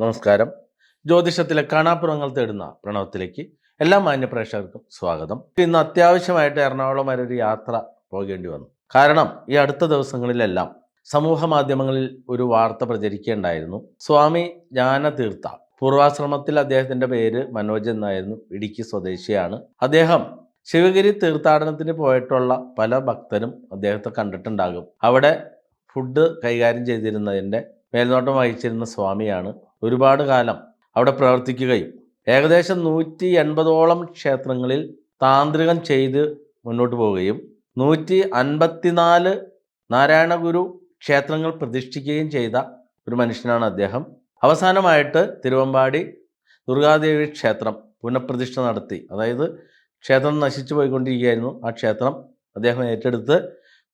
നമസ്കാരം. ജ്യോതിഷത്തിലെ കാണാപ്പുറങ്ങൾ തേടുന്ന പ്രണവത്തിലേക്ക് എല്ലാ മാന്യ പ്രേക്ഷകർക്കും സ്വാഗതം. ഇന്ന് അത്യാവശ്യമായിട്ട് എറണാകുളം വരെ ഒരു യാത്ര പോകേണ്ടി വന്നു. കാരണം ഈ അടുത്ത ദിവസങ്ങളിലെല്ലാം സമൂഹ മാധ്യമങ്ങളിൽ ഒരു വാർത്ത പ്രചരിക്കുകയുണ്ടായിരുന്നു. സ്വാമി ജ്ഞാനതീർത്ഥ പൂർവാശ്രമത്തിൽ അദ്ദേഹത്തിൻ്റെ പേര് മനോജ് എന്നായിരുന്നു. ഇടുക്കി സ്വദേശിയാണ് അദ്ദേഹം. ശിവഗിരി തീർത്ഥാടനത്തിന് പോയിട്ടുള്ള പല ഭക്തരും അദ്ദേഹത്തെ കണ്ടിട്ടുണ്ടാകും. അവിടെ ഫുഡ് കൈകാര്യം ചെയ്തിരുന്നതിൻ്റെ മേൽനോട്ടം വഹിച്ചിരുന്ന സ്വാമിയാണ്. ഒരുപാട് കാലം അവിടെ പ്രവർത്തിക്കുകയും ഏകദേശം 180ഓളം ക്ഷേത്രങ്ങളിൽ താന്ത്രികം ചെയ്ത് മുന്നോട്ട് പോവുകയും 154 നാരായണ ഗുരു ക്ഷേത്രങ്ങൾ പ്രതിഷ്ഠിക്കുകയും ചെയ്ത ഒരു മനുഷ്യനാണ് അദ്ദേഹം. അവസാനമായിട്ട് തിരുവമ്പാടി ദുർഗാദേവി ക്ഷേത്രം പുനഃപ്രതിഷ്ഠ നടത്തി. അതായത് ക്ഷേത്രം നശിച്ചു പോയിക്കൊണ്ടിരിക്കുകയായിരുന്നു. ആ ക്ഷേത്രം അദ്ദേഹം ഏറ്റെടുത്ത്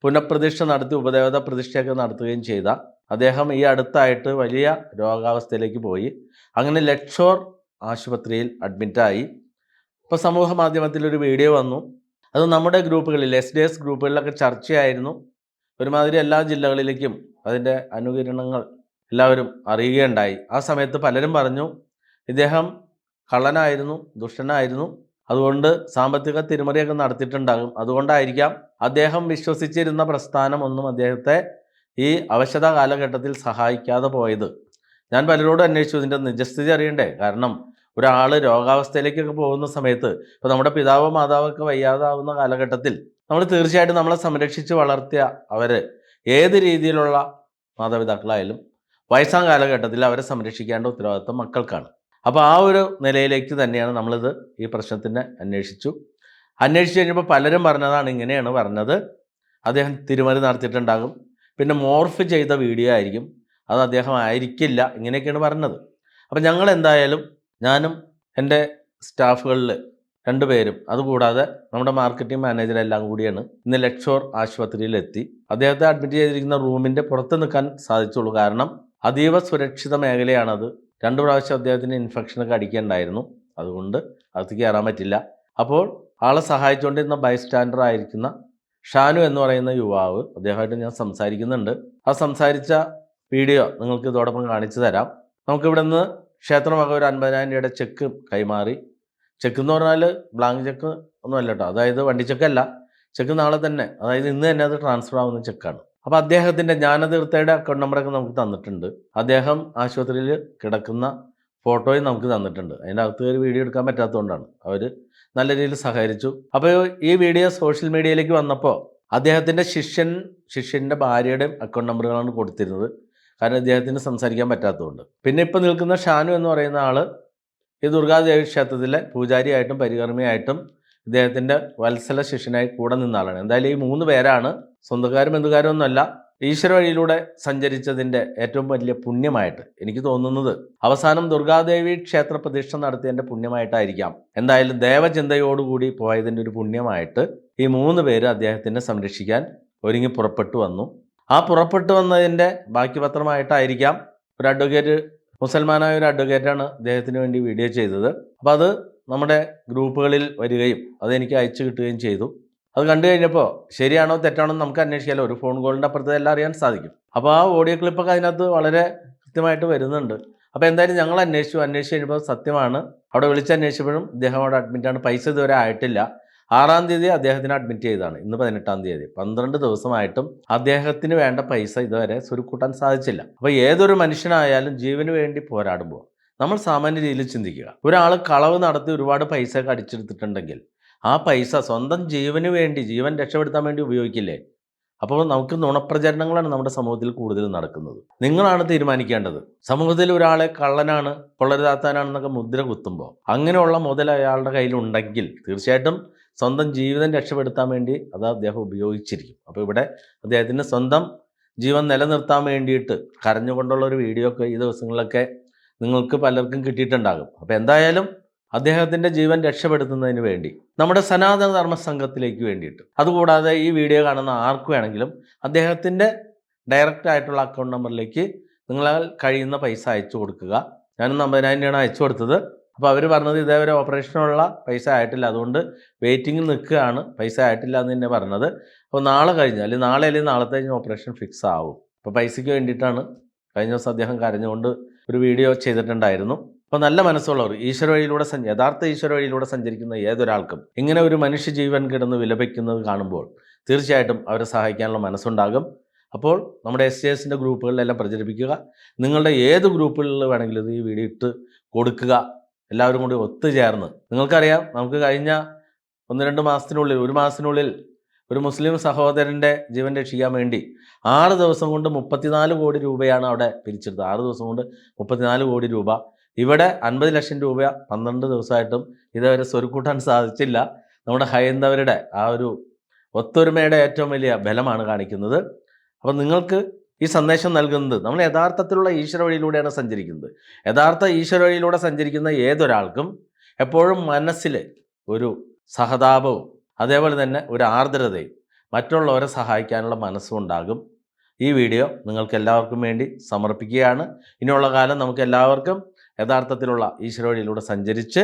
പുനഃപ്രതിഷ്ഠ നടത്തി ഉപദേവത പ്രതിഷ്ഠയൊക്കെ നടത്തുകയും ചെയ്ത അദ്ദേഹം ഈ അടുത്തായിട്ട് വലിയ രോഗാവസ്ഥയിലേക്ക് പോയി. അങ്ങനെ ലക്ഷോർ ആശുപത്രിയിൽ അഡ്മിറ്റായി. ഇപ്പോൾ സമൂഹ മാധ്യമത്തിൽ ഒരു വീഡിയോ വന്നു. അത് നമ്മുടെ ഗ്രൂപ്പുകളിൽ SDS ഗ്രൂപ്പുകളിലൊക്കെ ചർച്ചയായിരുന്നു. ഒരുമാതിരി എല്ലാ ജില്ലകളിലേക്കും അതിൻ്റെ അനുകരണങ്ങൾ എല്ലാവരും അറിയുകയുണ്ടായി. ആ സമയത്ത് പലരും പറഞ്ഞു ഇദ്ദേഹം കള്ളനായിരുന്നു, ദുഷ്ടനായിരുന്നു, അതുകൊണ്ട് സാമ്പത്തിക തിരിമറിയൊക്കെ നടത്തിയിട്ടുണ്ടാകും, അതുകൊണ്ടായിരിക്കാം അദ്ദേഹം വിശ്വസിച്ചിരുന്ന പ്രസ്ഥാനം ഒന്നും അദ്ദേഹത്തെ ഈ അവശത കാലഘട്ടത്തിൽ സഹായിക്കാതെ പോയത്. ഞാൻ പലരോടും അന്വേഷിച്ചു ഇതിൻ്റെ നിജസ്ഥിതി അറിയണ്ടേ. കാരണം ഒരാൾ രോഗാവസ്ഥയിലേക്കൊക്കെ പോകുന്ന സമയത്ത്, ഇപ്പോൾ നമ്മുടെ പിതാവോ മാതാവൊക്കെ വയ്യാതാവുന്ന കാലഘട്ടത്തിൽ നമ്മൾ തീർച്ചയായിട്ടും നമ്മളെ സംരക്ഷിച്ച് വളർത്തിയ അവർ ഏത് രീതിയിലുള്ള മാതാപിതാക്കളായാലും വയസ്സാം കാലഘട്ടത്തിൽ അവരെ സംരക്ഷിക്കേണ്ട ഉത്തരവാദിത്വം മക്കൾക്കാണ്. അപ്പോൾ ആ ഒരു നിലയിലേക്ക് തന്നെയാണ് നമ്മളിത് ഈ പ്രശ്നത്തിനെ അന്വേഷിച്ചു കഴിഞ്ഞപ്പോൾ പലരും പറഞ്ഞതാണ് ഇങ്ങനെയാണ് പറഞ്ഞത്, അദ്ദേഹം തിരുമറി നടത്തിയിട്ടുണ്ടാകും, പിന്നെ മോർഫ് ചെയ്ത വീഡിയോ ആയിരിക്കും, അത് അദ്ദേഹം ആയിരിക്കില്ല, ഇങ്ങനെയൊക്കെയാണ് പറഞ്ഞത്. അപ്പം ഞങ്ങൾ എന്തായാലും ഞാനും എൻ്റെ സ്റ്റാഫുകളിൽ 2 പേരും അതുകൂടാതെ നമ്മുടെ മാർക്കറ്റിംഗ് മാനേജറെല്ലാം കൂടിയാണ് ഇന്ന് ലക്ഷോർ ആശുപത്രിയിലെത്തി. അദ്ദേഹത്തെ അഡ്മിറ്റ് ചെയ്തിരിക്കുന്ന റൂമിൻ്റെ പുറത്ത് നിൽക്കാൻ സാധിച്ചുള്ളൂ. കാരണം അതീവ സുരക്ഷിത മേഖലയാണത്. 2 പ്രാവശ്യം അദ്ദേഹത്തിന് ഇൻഫെക്ഷനൊക്കെ അടിക്കേണ്ടായിരുന്നു, അതുകൊണ്ട് അകത്തേക്ക് കയറാൻ പറ്റില്ല. അപ്പോൾ ആളെ സഹായിച്ചുകൊണ്ടിരുന്ന ബൈസ്റ്റാൻഡർ ആയിരിക്കുന്ന ഷാനു എന്ന് പറയുന്ന യുവാവ്, അദ്ദേഹമായിട്ട് ഞാൻ സംസാരിക്കുന്നുണ്ട്. ആ സംസാരിച്ച വീഡിയോ നിങ്ങൾക്ക് ഇതോടൊപ്പം കാണിച്ചു തരാം. നമുക്കിവിടെ നിന്ന് ക്ഷേത്രമൊക്കെ ഒരു 50,000 രൂപയുടെ ചെക്ക് കൈമാറി. ചെക്ക് എന്ന് പറഞ്ഞാൽ ബ്ലാങ്ക് ചെക്ക് ഒന്നും അല്ല കേട്ടോ, അതായത് വണ്ടി ചെക്കല്ല, ചെക്ക് നാളെ തന്നെ, അതായത് ഇന്ന് തന്നെ അത് ട്രാൻസ്ഫർ ആവുന്ന ചെക്കാണ്. അപ്പോൾ അദ്ദേഹത്തിൻ്റെ ജ്ഞാനതീർത്ഥയുടെ അക്കൗണ്ട് നമ്പറൊക്കെ നമുക്ക് തന്നിട്ടുണ്ട്. അദ്ദേഹം ആശുപത്രിയിൽ കിടക്കുന്ന ഫോട്ടോയും നമുക്ക് തന്നിട്ടുണ്ട്. അതിൻ്റെ അകത്ത് ഒരു വീഡിയോ എടുക്കാൻ പറ്റാത്തതുകൊണ്ടാണ് അവർ നല്ല രീതിയിൽ സഹകരിച്ചു. അപ്പോൾ ഈ വീഡിയോ സോഷ്യൽ മീഡിയയിലേക്ക് വന്നപ്പോൾ അദ്ദേഹത്തിൻ്റെ ശിഷ്യൻ്റെ ഭാര്യയുടെയും അക്കൗണ്ട് നമ്പറുകളാണ് കൊടുത്തിരുന്നത്. കാരണം ഇദ്ദേഹത്തിന് സംസാരിക്കാൻ പറ്റാത്തതുകൊണ്ട്. പിന്നെ ഇപ്പോൾ നിൽക്കുന്ന ഷാനു എന്ന് പറയുന്ന ആൾ ഈ ദുർഗാദേവി ക്ഷേത്രത്തിലെ പൂജാരിയായിട്ടും പരികർമ്മിയായിട്ടും ഇദ്ദേഹത്തിൻ്റെ വത്സല ശിഷ്യനായി കൂടെ നിന്ന ആളാണ്. എന്തായാലും ഈ 3 പേരാണ് സ്വന്തക്കാരും ബന്ധുക്കാരും ഒന്നുമല്ല. ഈശ്വര വഴിയിലൂടെ സഞ്ചരിച്ചതിൻ്റെ ഏറ്റവും വലിയ പുണ്യമായിട്ട് എനിക്ക് തോന്നുന്നത് അവസാനം ദുർഗാദേവി ക്ഷേത്ര പ്രതിഷ്ഠ നടത്തിയതിൻ്റെ പുണ്യമായിട്ടായിരിക്കാം. എന്തായാലും ദേവചിന്തയോടുകൂടി പോയതിൻ്റെ ഒരു പുണ്യമായിട്ട് ഈ 3 പേര് അദ്ദേഹത്തിനെ സംരക്ഷിക്കാൻ ഒരുങ്ങി പുറപ്പെട്ടു വന്നു. ആ പുറപ്പെട്ടു വന്നതിൻ്റെ ബാക്കി പത്രമായിട്ടായിരിക്കാം ഒരു അഡ്വക്കേറ്റ്, മുസൽമാനായ ഒരു അഡ്വക്കേറ്റാണ് അദ്ദേഹത്തിന് വേണ്ടി വീഡിയോ ചെയ്തത്. അപ്പോൾ അത് നമ്മുടെ ഗ്രൂപ്പുകളിൽ വരികയും അതെനിക്ക് അയച്ചു കിട്ടുകയും ചെയ്തു. അത് കണ്ടു കഴിഞ്ഞപ്പോൾ ശരിയാണോ തെറ്റാണോ എന്ന് നമുക്ക് അന്വേഷിക്കാമല്ലോ. ഒരു ഫോൺ കോളിൻ്റെ അപ്പുറത്ത് എല്ലാം അറിയാൻ സാധിക്കും. അപ്പോൾ ആ ഓഡിയോ ക്ലിപ്പൊക്കെ അതിനകത്ത് വളരെ കൃത്യമായിട്ട് വരുന്നുണ്ട്. അപ്പോൾ എന്തായാലും ഞങ്ങൾ അന്വേഷിച്ചു കഴിഞ്ഞപ്പോൾ സത്യമാണ്. അവിടെ വിളിച്ചന്വേഷിച്ചപ്പോഴും ഇദ്ദേഹം അവിടെ അഡ്മിറ്റാണ്. പൈസ ഇതുവരെ ആയിട്ടില്ല. 6-ാം തീയതി അദ്ദേഹത്തിന് അഡ്മിറ്റ് ചെയ്തതാണ്. ഇന്ന് 18-ാം തീയതി. 12 ദിവസമായിട്ടും അദ്ദേഹത്തിന് വേണ്ട പൈസ ഇതുവരെ സ്വരുക്കൂട്ടാൻ സാധിച്ചില്ല. അപ്പോൾ ഏതൊരു മനുഷ്യനായാലും ജീവന് വേണ്ടി പോരാടുമ്പോൾ നമ്മൾ സാമാന്യ രീതിയിൽ ചിന്തിക്കുക. ഒരാൾ കളവ് നടത്തി ഒരുപാട് പൈസ ഒക്കെ അടിച്ചെടുത്തിട്ടുണ്ടെങ്കിൽ ആ പൈസ സ്വന്തം ജീവന് വേണ്ടി, ജീവൻ രക്ഷപ്പെടുത്താൻ വേണ്ടി ഉപയോഗിക്കില്ലേ? അപ്പോൾ നമുക്ക് നുണപ്രചരണങ്ങളാണ് നമ്മുടെ സമൂഹത്തിൽ കൂടുതൽ നടക്കുന്നത്. നിങ്ങളാണ് തീരുമാനിക്കേണ്ടത്. സമൂഹത്തിൽ ഒരാളെ കള്ളനാണ്, കൊള്ളരുതാത്തവനാണെന്നൊക്കെ മുദ്ര കുത്തുമ്പോൾ അങ്ങനെയുള്ള മുതൽ അയാളുടെ കയ്യിലുണ്ടെങ്കിൽ തീർച്ചയായിട്ടും സ്വന്തം ജീവിതം രക്ഷപ്പെടുത്താൻ വേണ്ടി അത് അദ്ദേഹം ഉപയോഗിച്ചിരിക്കും. അപ്പോൾ ഇവിടെ അദ്ദേഹത്തിൻ്റെ സ്വന്തം ജീവൻ നിലനിർത്താൻ വേണ്ടിയിട്ട് കരഞ്ഞുകൊണ്ടുള്ള ഒരു വീഡിയോ ഒക്കെ ഈ ദിവസങ്ങളിലൊക്കെ നിങ്ങൾക്ക് പലർക്കും കിട്ടിയിട്ടുണ്ടാകും. അപ്പോൾ എന്തായാലും അദ്ദേഹത്തിൻ്റെ ജീവൻ രക്ഷപ്പെടുത്തുന്നതിന് വേണ്ടി നമ്മുടെ സനാതന ധർമ്മ സംഘത്തിലേക്ക് വേണ്ടിയിട്ട്, അതുകൂടാതെ ഈ വീഡിയോ കാണുന്ന ആർക്ക് വേണമെങ്കിലും അദ്ദേഹത്തിൻ്റെ ഡയറക്റ്റ് ആയിട്ടുള്ള അക്കൗണ്ട് നമ്പറിലേക്ക് നിങ്ങളാൽ കഴിയുന്ന പൈസ അയച്ചു കൊടുക്കുക. ഞാനും 50,000 രൂപയാണ് അയച്ചു കൊടുത്തത്. അപ്പോൾ അവർ പറഞ്ഞത് ഇതേവരെ ഓപ്പറേഷനുള്ള പൈസ ആയിട്ടില്ല, അതുകൊണ്ട് വെയിറ്റിങ്ങിൽ നിൽക്കുകയാണ്, പൈസ ആയിട്ടില്ല എന്ന് തന്നെ പറഞ്ഞത്. അപ്പോൾ നാളെ കഴിഞ്ഞ് അല്ലെങ്കിൽ നാളത്തെ കഴിഞ്ഞ് ഓപ്പറേഷൻ ഫിക്സ് ആവും. അപ്പോൾ പൈസയ്ക്ക് വേണ്ടിയിട്ടാണ് കഴിഞ്ഞ ദിവസം അദ്ദേഹം കരഞ്ഞുകൊണ്ട് ഒരു വീഡിയോ ചെയ്തിട്ടുണ്ടായിരുന്നു. അപ്പോൾ നല്ല മനസ്സുള്ളവർ ഈശ്വര വഴിയിലൂടെ യഥാർത്ഥ ഈശ്വര വഴിയിലൂടെ സഞ്ചരിക്കുന്ന ഏതൊരാൾക്കും ഇങ്ങനെ ഒരു മനുഷ്യജീവൻ കിടന്ന് വിലപിക്കുന്നത് കാണുമ്പോൾ തീർച്ചയായിട്ടും അവരെ സഹായിക്കാനുള്ള മനസ്സുണ്ടാകും. അപ്പോൾ നമ്മുടെ SJSൻ്റെ ഗ്രൂപ്പുകളിലെല്ലാം പ്രചരിപ്പിക്കുക. നിങ്ങളുടെ ഏത് ഗ്രൂപ്പുകളിൽ വേണമെങ്കിലും ഈ വീഡിയോ ഇട്ട് കൊടുക്കുക. എല്ലാവരും കൂടി ഒത്തുചേർന്ന്, നിങ്ങൾക്കറിയാം നമുക്ക് കഴിഞ്ഞ 1-2 മാസത്തിനുള്ളിൽ, ഒരു മാസത്തിനുള്ളിൽ ഒരു മുസ്ലിം സഹോദരൻ്റെ ജീവൻ രക്ഷിക്കാൻ വേണ്ടി 6 ദിവസം കൊണ്ട് 34 കോടി രൂപയാണ് അവിടെ പിരിച്ചെടുത്തത്. 6 ദിവസം കൊണ്ട് 34 കോടി രൂപ. ഇവിടെ 50 ലക്ഷം രൂപ 12 ദിവസമായിട്ടും ഇതുവരെ സ്വരുക്കൂട്ടാൻ സാധിച്ചില്ല. നമ്മുടെ ഹൈന്ദവരുടെ ആ ഒരു ഒത്തൊരുമയുടെ ഏറ്റവും വലിയ ബലമാണ് കാണിക്കുന്നത്. അപ്പം നിങ്ങൾക്ക് ഈ സന്ദേശം നൽകുന്നത് നമ്മൾ യഥാർത്ഥത്തിലുള്ള ഈശ്വര വഴിയിലൂടെയാണ് സഞ്ചരിക്കുന്നത്. യഥാർത്ഥ ഈശ്വര വഴിയിലൂടെ സഞ്ചരിക്കുന്ന ഏതൊരാൾക്കും എപ്പോഴും മനസ്സിൽ ഒരു സഹതാപവും അതേപോലെ തന്നെ ഒരു ആർദ്രതയും മറ്റുള്ളവരെ സഹായിക്കാനുള്ള മനസ്സും ഉണ്ടാകും. ഈ വീഡിയോ നിങ്ങൾക്ക് എല്ലാവർക്കും വേണ്ടി സമർപ്പിക്കുകയാണ്. ഇനിയുള്ള കാലം നമുക്ക് എല്ലാവർക്കും യഥാർത്ഥത്തിലുള്ള ഈശ്വര വഴിയിലൂടെ സഞ്ചരിച്ച്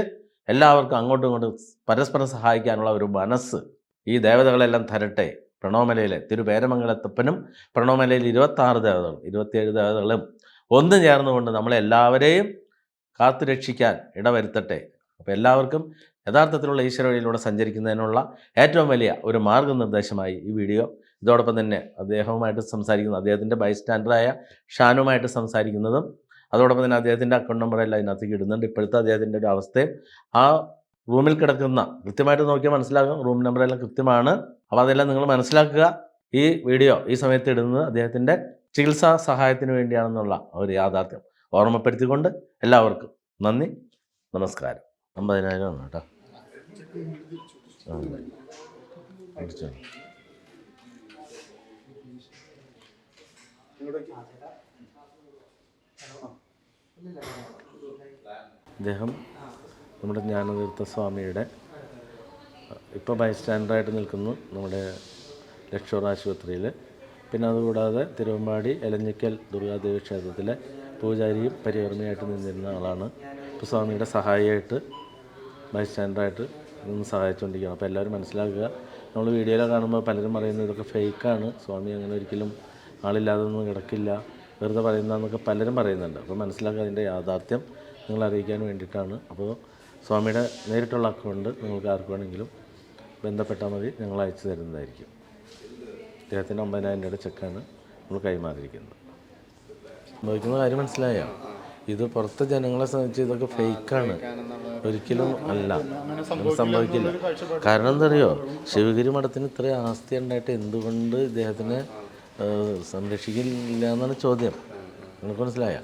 എല്ലാവർക്കും അങ്ങോട്ടും ഇങ്ങോട്ടും പരസ്പരം സഹായിക്കാനുള്ള ഒരു മനസ്സ് ഈ ദേവതകളെല്ലാം തരട്ടെ. പ്രണവമലയിലെ തിരുപേരമംഗലത്തപ്പനും പ്രണവമലയിൽ 26 ദേവതകളും 27 ദേവതകളും ഒന്നും ചേർന്നുകൊണ്ട് നമ്മളെല്ലാവരെയും കാത്തു രക്ഷിക്കാൻ ഇടവരുത്തട്ടെ. അപ്പോൾ എല്ലാവർക്കും യഥാർത്ഥത്തിലുള്ള ഈശ്വര വഴിയിലൂടെ സഞ്ചരിക്കുന്നതിനുള്ള ഏറ്റവും വലിയ ഒരു മാർഗ്ഗനിർദ്ദേശമായി ഈ വീഡിയോ. ഇതോടൊപ്പം തന്നെ അദ്ദേഹവുമായിട്ട് സംസാരിക്കുന്നത്, അദ്ദേഹത്തിൻ്റെ ബൈസ്റ്റാൻഡറായ ഷാനുമായിട്ട് സംസാരിക്കുന്നതും, അതോടൊപ്പം തന്നെ അദ്ദേഹത്തിൻ്റെ അക്കൗണ്ട് നമ്പറെല്ലാം ഇതിനകത്തേക്ക് ഇടുന്നുണ്ട്. ഇപ്പോഴത്തെ അദ്ദേഹത്തിൻ്റെ ഒരു അവസ്ഥയും ആ റൂമിൽ കിടക്കുന്ന കൃത്യമായിട്ട് നോക്കിയാൽ മനസ്സിലാകും. റൂം നമ്പറെല്ലാം കൃത്യമാണ്. അപ്പോൾ അതെല്ലാം നിങ്ങൾ മനസ്സിലാക്കുക. ഈ വീഡിയോ ഈ സമയത്ത് ഇടുന്നത് അദ്ദേഹത്തിൻ്റെ ചികിത്സാ സഹായത്തിന് വേണ്ടിയാണെന്നുള്ള ഒരു യാഥാർത്ഥ്യം ഓർമ്മപ്പെടുത്തിക്കൊണ്ട് എല്ലാവർക്കും നന്ദി, നമസ്കാരം. 50,000 ആണ് കേട്ടോ. അദ്ദേഹം നമ്മുടെ ജ്ഞാനതീർത്ഥ സ്വാമിയുടെ ഇപ്പോൾ ബൈസ്റ്റാൻഡറായിട്ട് നിൽക്കുന്നു നമ്മുടെ ലക്ഷോർ ആശുപത്രിയിൽ. പിന്നെ അതുകൂടാതെ തിരുവമ്പാടി എലഞ്ഞിക്കൽ ദുർഗാദേവി ക്ഷേത്രത്തിലെ പൂജാരിയും പരികർമ്മയായിട്ട് നിന്നിരുന്ന ആളാണ്. ഇപ്പോൾ സ്വാമിയുടെ സഹായിയായിട്ട് ബൈസ്റ്റാൻഡറായിട്ട് നിന്ന് സഹായിച്ചുകൊണ്ടിരിക്കുകയാണ്. അപ്പോൾ എല്ലാവരും മനസ്സിലാക്കുക. നമ്മൾ വീഡിയോയിൽ കാണുമ്പോൾ പലരും പറയുന്നത് ഇതൊക്കെ ഫേക്കാണ്, സ്വാമി അങ്ങനെ ഒരിക്കലും ആളില്ലാതെ ഒന്നും കിടക്കില്ല, വെറുതെ പറയുന്നതെന്നൊക്കെ പലരും പറയുന്നുണ്ട്. അപ്പോൾ മനസ്സിലാക്കുക, അതിൻ്റെ യാഥാർത്ഥ്യം നിങ്ങളെ അറിയിക്കാൻ വേണ്ടിയിട്ടാണ്. അപ്പോൾ സ്വാമിയുടെ നേരിട്ടുള്ള അക്കൗണ്ട് നിങ്ങൾക്ക് ആർക്ക് വേണമെങ്കിലും ബന്ധപ്പെട്ടാൽ മതി, ഞങ്ങൾ അയച്ചു തരുന്നതായിരിക്കും. അദ്ദേഹത്തിന് 50,000 രൂപയുടെ ചെക്കാണ് നമ്മൾ കൈമാറിയിരിക്കുന്നത്. സംഭവിക്കുന്ന കാര്യം മനസ്സിലായോ? ഇത് പുറത്തെ ജനങ്ങളെ സംബന്ധിച്ച് ഇതൊക്കെ ഫേക്കാണ്, ഒരിക്കലും അല്ല, അങ്ങനെ സംഭവിക്കില്ല. കാരണം എന്താ അറിയോ, ശിവഗിരി മഠത്തിന് ഇത്രയും ആസ്തി ഉണ്ടായിട്ട് എന്തുകൊണ്ട് ഇദ്ദേഹത്തിനെ സംരക്ഷിക്കില്ല എന്നാണ് ചോദ്യം. നിങ്ങൾക്ക് മനസ്സിലായ?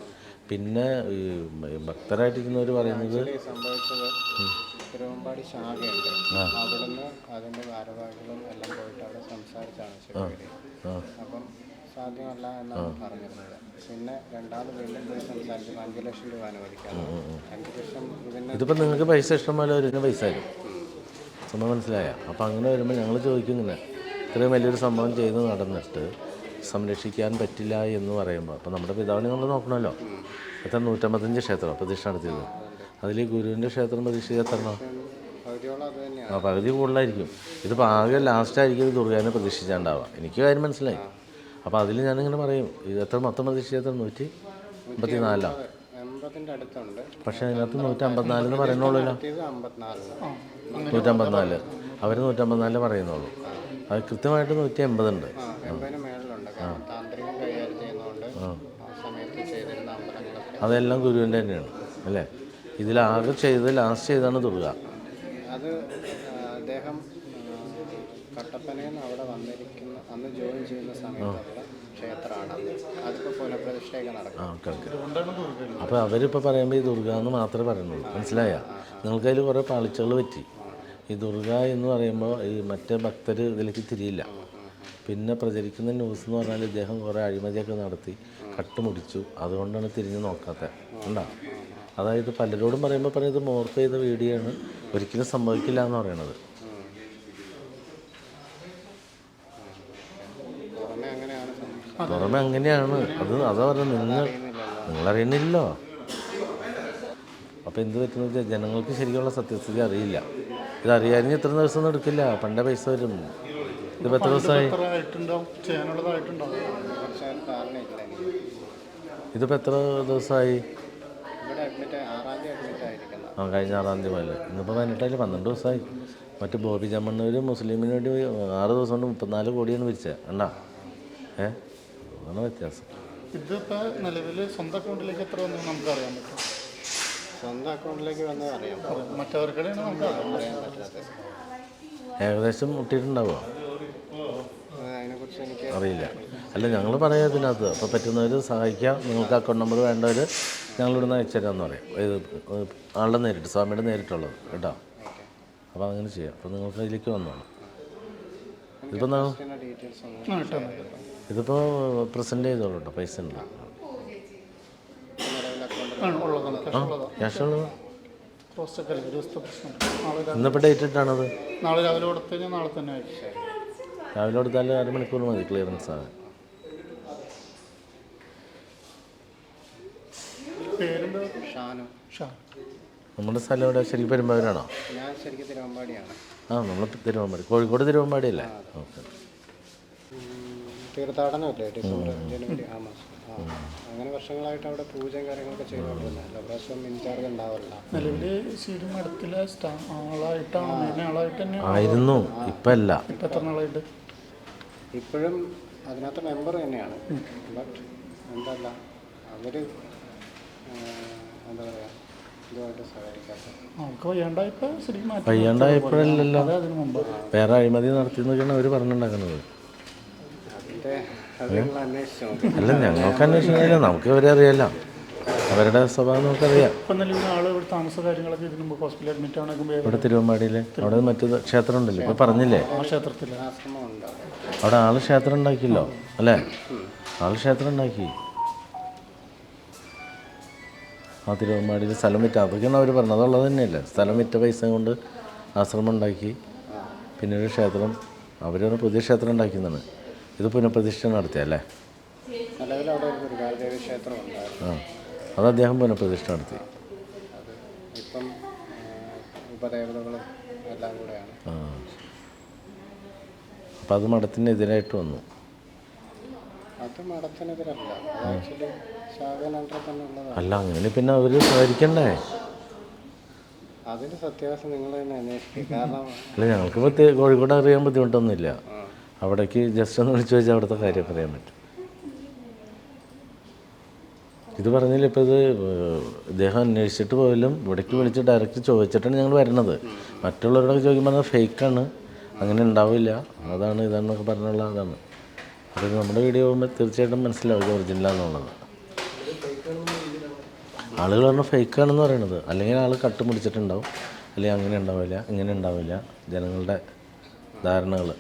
പിന്നെ ഈ ഭക്തരായിട്ടിരിക്കുന്നവർ പറയുന്നത് തിരുവമ്പാടി ശാഖയുണ്ട്, അവിടുന്ന് അതിൻ്റെ ഭാരവാഹികളും എല്ലാം പോയിട്ട് അവിടെ സംസാരിച്ചാണ് ശിവഗിരി. അപ്പം സാധ്യമല്ല എന്നാണ് പറഞ്ഞിരുന്നത്. പിന്നെ രണ്ടാമത് വീണ്ടും പോയി സംസാരിച്ചു 5 ലക്ഷം രൂപ അനുവദിക്കാം. 5 ലക്ഷം ഇതിപ്പോൾ നിങ്ങൾക്ക് പൈസ ഇഷ്ടം പോലെ വരുന്ന പൈസ ആയിരുന്നു, സംഭവം മനസ്സിലായ? അപ്പോൾ അങ്ങനെ വരുമ്പോൾ ഞങ്ങൾ ചോദിക്കും, ഇങ്ങനെ ഇത്രയും വലിയൊരു സംഭവം ചെയ്ത് നടന്നിട്ട് സംരക്ഷിക്കാൻ പറ്റില്ല എന്ന് പറയുമ്പോൾ, അപ്പോൾ നമ്മുടെ പിതാവിനെ നമ്മൾ നോക്കണമല്ലോ. എത്ര 155 ക്ഷേത്രം പ്രതിഷ്ഠ നടത്തിയത്, അതിൽ ഗുരുവിൻ്റെ ക്ഷേത്രം പ്രതിഷ്ഠ എത്തണോ? പകുതി കൂടുതലായിരിക്കും. ഇതിപ്പോൾ ആകെ ലാസ്റ്റായിരിക്കും ദുർഗാനെ പ്രതിഷ്ഠിച്ചാണ്ടാവുക. എനിക്ക് കാര്യം മനസ്സിലായി. അപ്പോൾ അതിൽ ഞാനിങ്ങനെ പറയും, ഇത് എത്ര മൊത്തം പ്രതിഷ്ഠിച്ചത് 154. പക്ഷേ അതിനകത്ത് 154 എന്ന് പറയുന്നുള്ളൂ. 154 അവർ 154 പറയുന്നുള്ളൂ. അത് കൃത്യമായിട്ട് 180 ഉണ്ട്. അതെല്ലാം ഗുരുവിൻ്റെ തന്നെയാണ് അല്ലേ? ഇതിലാകെ ചെയ്ത് ലാസ്റ്റ് ചെയ്താണ് ദുർഗ. അത് അദ്ദേഹം കട്ടപ്പനയിൽ നിന്ന് അവിടെ വന്നിരിക്കുന്ന അന്ന് ജോയിൻ ചെയ്യുന്ന സമയത്തുള്ള ക്ഷേത്രമാണ്. അതിപ്പോൾ പുനഃപ്രതിഷ്ഠയൊക്കെ നടക്കും. അപ്പോൾ അവരിപ്പോൾ പറയുമ്പോൾ ഈ ദുർഗ എന്ന് മാത്രമേ പറയുന്നുള്ളൂ, മനസ്സിലായ? നിങ്ങൾക്കതിൽ കുറേ പാളിച്ചകൾ പറ്റി. ഈ ദുർഗ എന്ന് പറയുമ്പോൾ ഈ മറ്റേ ഭക്തർ ഇതിലേക്ക് തിരിയില്ല. പിന്നെ പ്രചരിക്കുന്ന ന്യൂസ് എന്ന് പറഞ്ഞാൽ ഇദ്ദേഹം കുറേ അഴിമതിയൊക്കെ നടത്തി കട്ടുമുടിച്ചു, അതുകൊണ്ടാണ് തിരിഞ്ഞ് നോക്കാത്തത്. ഉണ്ടോ? അതായത് പലരോടും പറയുമ്പോൾ പറയുന്നത് മോർഫ് ചെയ്ത വീഡിയോ ആണ്, ഒരിക്കലും സംഭവിക്കില്ല എന്ന് പറയണത്. പുറമെ അങ്ങനെയാണ്. അതാ പറയുന്നത്, നിങ്ങളറിയുന്നില്ലല്ലോ. അപ്പോൾ എന്ത് പറ്റുന്ന വെച്ചാൽ ജനങ്ങൾക്ക് ശരിക്കുള്ള സത്യസ്ഥിതി അറിയില്ല. ഇതറിയാൻ ഇത്ര ദിവസമൊന്നും എടുക്കില്ല, പണ്ടേ പൈസ വരും. ഇതിപ്പോൾ എത്ര ദിവസമായി? ഇതിപ്പോൾ എത്ര ദിവസമായി? അഡ്മിറ്റ് 6-ാം തീയതി അഡ്മിറ്റ് ആയിരിക്കുന്നത്. ആ കഴിഞ്ഞ 6-ാം തീയതി മുതൽ ഇന്നിപ്പോൾ 18 12 ദിവസമായി. മറ്റ് ബോബി ചമ്മണ്ണൂർ മുസ്ലിമിന് വേണ്ടി 6 ദിവസം കൊണ്ട് 34 കോടിയാണ് പിരിച്ചത്. കണ്ടാ അതാണ് വ്യത്യാസം. ഇതിപ്പോൾ നിലവിൽ സ്വന്തം അക്കൗണ്ടിലേക്ക് എത്ര വന്നു നമുക്ക് അറിയാൻ പറ്റും? സ്വന്തം അക്കൗണ്ടിലേക്ക് വന്നത് അറിയാം, മറ്റവർക്കിടെയാണ് നമുക്ക് അറിയാൻ പറ്റാത്തത്. ഏകദേശം മുട്ടിയിട്ടുണ്ടാവുമോ അതിനെക്കുറിച്ച് എനിക്ക് അറിയില്ല. അല്ല ഞങ്ങൾ പറയാം ഇതിനകത്ത്. അപ്പോൾ പറ്റുന്നവർ സഹായിക്കാം. നിങ്ങൾക്ക് അക്കൗണ്ട് നമ്പർ വേണ്ടവർ ഞങ്ങളിവിടുന്ന് അയച്ചുതരാമെന്ന് പറയും. ഇത് ആളുടെ നേരിട്ട്, സ്വാമിയുടെ നേരിട്ടുള്ളത് കേട്ടോ. അപ്പോൾ അങ്ങനെ ചെയ്യാം. അപ്പോൾ നിങ്ങൾക്ക് അതിലേക്ക് വന്നോളൂ. ഇതിപ്പോൾ ഡീറ്റെയിൽസ് ഒന്നും ഇതിപ്പോൾ പ്രസൻറ്റ് ചെയ്തോളൂ കേട്ടോ. പൈസ ഉണ്ട്. ആ ക്യാഷ് ഉള്ളത് ഇന്നിപ്പോൾ ഡേറ്റ് ഇട്ടാണത്. നാളെ രാവിലെ കൊടുത്തു കഴിഞ്ഞാൽ നാളെ തന്നെ ആയിരിക്കും. രാവിലെ കൊടുത്താൽ 1/2 മണിക്കൂർ മതി ക്ലിയറൻസ് ആകാൻ. പേരെന്താ? ഷാനു. നമ്മുടെ സ്ഥലം എവിടെ? ശരിക്കും പെരുമ്പാവൂരാണോ? ഞാൻ ശരിക്കും തിരുവമ്പാടിയാണ്. ആ നമ്മൾ തിരുവമ്പാടി, കോഴിക്കോട് തിരുവമ്പാടി അല്ലേ? ഓക്കെ. തീർത്ഥാടനമല്ലേ ഡിസംബർ ജനുവരി ആ മാസം. അങ്ങനെ വർഷങ്ങളായിട്ട് അവിടെ പൂജയും കാര്യങ്ങളൊക്കെ ചെയ്തുകൊണ്ടിരുന്നത്. പ്രാവശ്യം ഇൻചാർജ് ഉണ്ടാവില്ല. നിലവിൽ ശരി മഠത്തിലെ ആളായിട്ടാണ്, മെയിൻ ആളായിട്ട് തന്നെ ആയിരുന്നു. ഇപ്പം അല്ല. ഇപ്പം എത്ര നാളായിട്ട്? ഇപ്പോഴും അതിനകത്ത് മെമ്പർ തന്നെയാണ്. ബട്ട് എന്തല്ല അവർ എന്താ പറയുക, ഇതുമായിട്ട് സഹകരിക്കാത്ത. നമുക്ക് വയ്യാണ്ടായപ്പോൾ ശരിക്കും മാറ്റി. വയ്യാണ്ടായപ്പോഴല്ലല്ലോ, അതിന് മുമ്പ് വേറെ അഴിമതി നടത്തിയെന്നൊക്കെയാണ് അവർ പറഞ്ഞിട്ടുണ്ടാക്കുന്നത്. അതിൻ്റെ അത് നിങ്ങൾ അന്വേഷിച്ചു നോക്കി. അല്ല ഞങ്ങൾക്ക് അന്വേഷിക്കുന്നില്ല, നമുക്ക് അവരെ അറിയാലോ, അവരുടെ സ്വഭാവം നമുക്കറിയാം. ഇപ്പം നിലവിൽ ആൾ ഇവിടെ താമസ കാര്യങ്ങളൊക്കെ ഇതിന് മുമ്പ് ഹോസ്പിറ്റലിൽ അഡ്മിറ്റ് ആണെങ്കിൽ ഇവിടെ തിരുവമ്പാടിയിൽ അവിടെ മറ്റു ക്ഷേത്രം ഉണ്ടല്ലോ, ഇപ്പോൾ പറഞ്ഞില്ലേ? ആ ക്ഷേത്രത്തിൽ ആശ്രമം ഉണ്ട്. അവിടെ ആൾ ക്ഷേത്രം ഉണ്ടാക്കിയല്ലോ അല്ലേ? ആൾ ക്ഷേത്രം ഉണ്ടാക്കി. ആ തിരുവമ്പാടിയിൽ സ്ഥലം വിറ്റ, അതൊക്കെയാണ് അവർ പറഞ്ഞത്. അതുള്ളത് തന്നെയല്ലേ, സ്ഥലം വിറ്റ പൈസ കൊണ്ട് ആശ്രമം ഉണ്ടാക്കി. പിന്നെ ഒരു ക്ഷേത്രം, അവരൊരു പുതിയ ക്ഷേത്രം ഉണ്ടാക്കുന്നതാണ്. ഇത് പുനഃപ്രതിഷ്ഠ നടത്തിയല്ലേ? നിലവിൽ അവിടെ ഒരു ദുർഗാദേവി ക്ഷേത്രം ഉണ്ടായിരുന്നു. അത് അദ്ദേഹം പുനഃപ്രതിഷ്ഠ നടത്തി. അത് ഇപ്പം ഉപദേവതകളും എല്ലാം കൂടെയാണ്. അപ്പം അത് മഠത്തിനെതിരായിട്ട് വന്നു. അത് മഠത്തിനെതിരല്ല, ആക്ച്വലി ശാഖാനന്തരം തന്നെ ഉള്ളതാണ്. അല്ല അങ്ങനെ പിന്നെ അവർ സഹകരിക്കണ്ടേ? അതിൻ്റെ സത്യാവസ്ഥ നിങ്ങൾ തന്നെ അന്വേഷിക്കുക. കാരണം അല്ല ഞങ്ങൾക്കിപ്പോൾ കോഴിക്കോട് അറിയാൻ ബുദ്ധിമുട്ടൊന്നുമില്ല. അവിടേക്ക് ജസ്റ്റ് ഒന്ന് വിളിച്ചു വെച്ചാൽ അവിടുത്തെ കാര്യമൊക്കെ അറിയാൻ പറ്റും. ഇത് പറഞ്ഞില്ല, ഇപ്പോൾ ഇത് ഇദ്ദേഹം അന്വേഷിച്ചിട്ട് പോയാലും ഇവിടേക്ക് വിളിച്ച് ഡയറക്റ്റ് ചോദിച്ചിട്ടാണ് ഞങ്ങൾ വരുന്നത്. മറ്റുള്ളവരോടൊക്കെ ചോദിക്കുമ്പോൾ പറഞ്ഞാൽ ഫേക്കാണ്, അങ്ങനെ ഉണ്ടാവില്ല, അതാണ് ഇതാണെന്നൊക്കെ പറഞ്ഞുള്ള അതാണ്. അപ്പോൾ നമ്മുടെ വീഡിയോ പോകുമ്പോൾ തീർച്ചയായിട്ടും മനസ്സിലാവും ഇത് ഒറിജിനലാണെന്നുള്ളത്. ആളുകൾ പറഞ്ഞാൽ ഫേക്കാണെന്ന് പറയണത്. അല്ലെങ്കിൽ ആൾ കട്ട് പിടിച്ചിട്ടുണ്ടാവും, അല്ലെങ്കിൽ അങ്ങനെ ഉണ്ടാവില്ല, ഇങ്ങനെ ഉണ്ടാവില്ല. ജനങ്ങളുടെ ധാരണകൾ,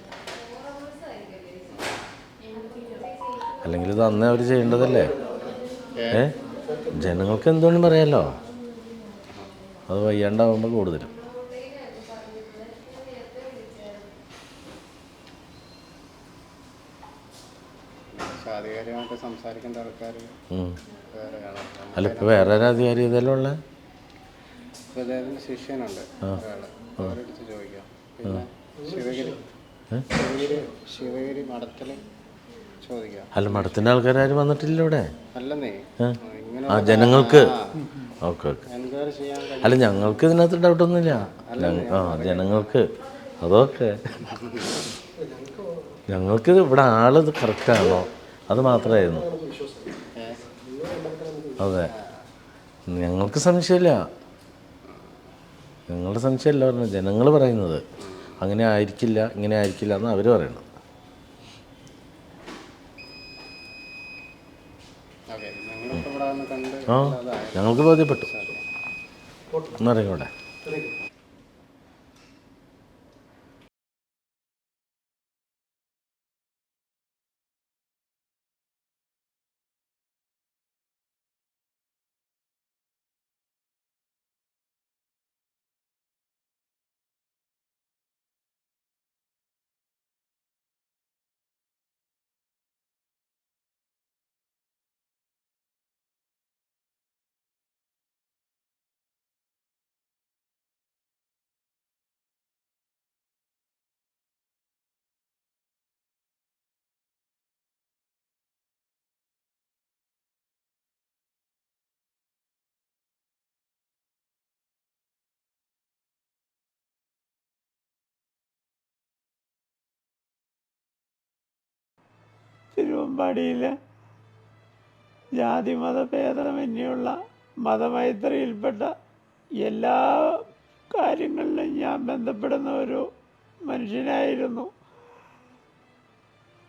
അല്ലെങ്കിൽ ഇത് അന്നേ അവർ ചെയ്യേണ്ടതല്ലേ? ജനങ്ങൾക്ക് എന്തുകൊണ്ടും പറയാമല്ലോ. അത് വയ്യാണ്ടാവുമ്പോൾ കൂടുതലും ആധികാരികമായിട്ട് സംസാരിക്കേണ്ട ആൾക്കാർ വേറെയാണ്. അല്ല ഇപ്പോൾ വേറെ ഒരു അധികാരി ഇതെല്ലാം ഉള്ള അദ്ദേഹത്തിൻ്റെ ശിഷ്യനുണ്ട് ഒരാൾ, അവരെടുത്ത് ചോദിക്കാം. പിന്നെ ശിവഗിരി മഠത്തിൽ ചോദിക്കാം. അല്ല മഠത്തിൻ്റെ ആൾക്കാരും വന്നിട്ടില്ല ഇവിടെ. അല്ലെന്നേ ആ ജനങ്ങൾക്ക് ഓക്കെ ഓക്കെ. എൻക്വയറി ചെയ്യാൻ അല്ല ഞങ്ങൾക്ക് ഇതിനകത്ത് ഡൗട്ടൊന്നുമില്ല. ആ ജനങ്ങൾക്ക് അതൊക്കെ ഞങ്ങൾക്ക് ഇവിടെ ആളത് കറക്റ്റാണോ അത് മാത്രമായിരുന്നു. അതെ ഞങ്ങൾക്ക് സംശയമില്ല, ഞങ്ങളുടെ സംശയമല്ല പറഞ്ഞത്, ജനങ്ങൾ പറയുന്നത് അങ്ങനെ ആയിരിക്കില്ല ഇങ്ങനെ ആയിരിക്കില്ല എന്ന് അവർ പറയണം. ആ ഞങ്ങൾക്ക് ബോധ്യപ്പെട്ടു എന്നറിയൂടെ. തിരുവമ്പാടിയിൽ ജാതി മതഭേദമന്യുള്ള മതമൈത്രിയിൽപ്പെട്ട എല്ലാ കാര്യങ്ങളിലും ഞാൻ ബന്ധപ്പെടുന്ന ഒരു മനുഷ്യനായിരുന്നു.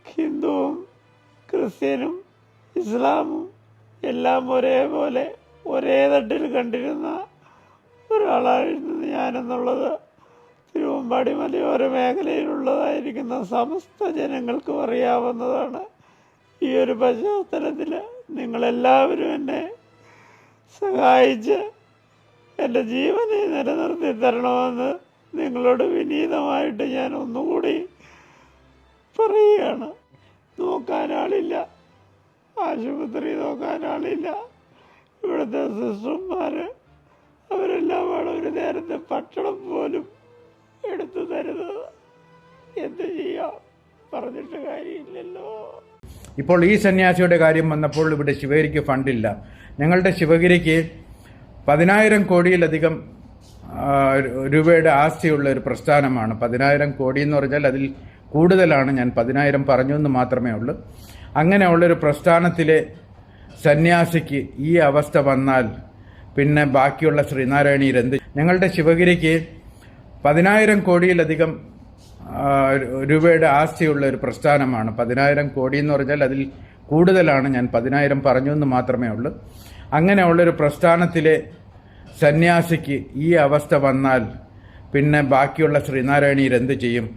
ഹിന്ദുവും ക്രിസ്ത്യനും ഇസ്ലാമും എല്ലാം ഒരേപോലെ ഒരേ തട്ടിൽ കണ്ടിരുന്ന ഒരാളായിരുന്നു ഞാനെന്നുള്ളത് തിരുവമ്പാടി മലയോര മേഖലയിലുള്ളതായിരിക്കുന്ന സമസ്ത ജനങ്ങൾക്കും അറിയാവുന്നതാണ്. ഈ ഒരു പശ്ചാത്തലത്തിൽ നിങ്ങളെല്ലാവരും എന്നെ സഹായിച്ച് എൻ്റെ ജീവനെ നിലനിർത്തി തരണമെന്ന് നിങ്ങളോട് വിനീതമായിട്ട് ഞാൻ ഒന്നുകൂടി പറയുകയാണ്. നോക്കാനാളില്ല, ആശുപത്രി നോക്കാനാളില്ല. ഇവിടുത്തെ സിസ്റ്റർമാർ അവരെല്ലാം ഒരു നേരത്തെ ഭക്ഷണം പോലും എടുത്തു തരുന്നത്. എന്ത് ചെയ്യാം, പറഞ്ഞിട്ട് കാര്യമില്ലല്ലോ. ഇപ്പോൾ ഈ സന്യാസിയുടെ കാര്യം വന്നപ്പോൾ ഇവിടെ ശിവഗിരിക്ക് ഫണ്ടില്ല. ഞങ്ങളുടെ ശിവഗിരിക്ക് 10,000 കോടിയിലധികം രൂപയുടെ ആസ്തിയുള്ള ഒരു പ്രസ്ഥാനമാണ്. 10,000 കോടി എന്ന് പറഞ്ഞാൽ അതിൽ കൂടുതലാണ്. ഞാൻ 10,000 പറഞ്ഞു എന്ന് മാത്രമേ ഉള്ളൂ. അങ്ങനെയുള്ളൊരു പ്രസ്ഥാനത്തിലെ സന്യാസിക്ക് ഈ അവസ്ഥ വന്നാൽ പിന്നെ ബാക്കിയുള്ള ശ്രീനാരായണീയർ എന്ത്? ഞങ്ങളുടെ ശിവഗിരിക്ക് 10,000 കോടിയിലധികം രൂപയുടെ ആസ്തിയുള്ള ഒരു പ്രസ്ഥാനമാണ്. 10,000 കോടി എന്ന് പറഞ്ഞാൽ അതിൽ കൂടുതലാണ്. ഞാൻ 10,000 പറഞ്ഞു എന്ന് മാത്രമേ ഉള്ളൂ. അങ്ങനെയുള്ളൊരു പ്രസ്ഥാനത്തിലെ സന്യാസിക്ക് ഈ അവസ്ഥ വന്നാൽ പിന്നെ ബാക്കിയുള്ള ശ്രീനാരായണീയർ എന്ത് ചെയ്യും?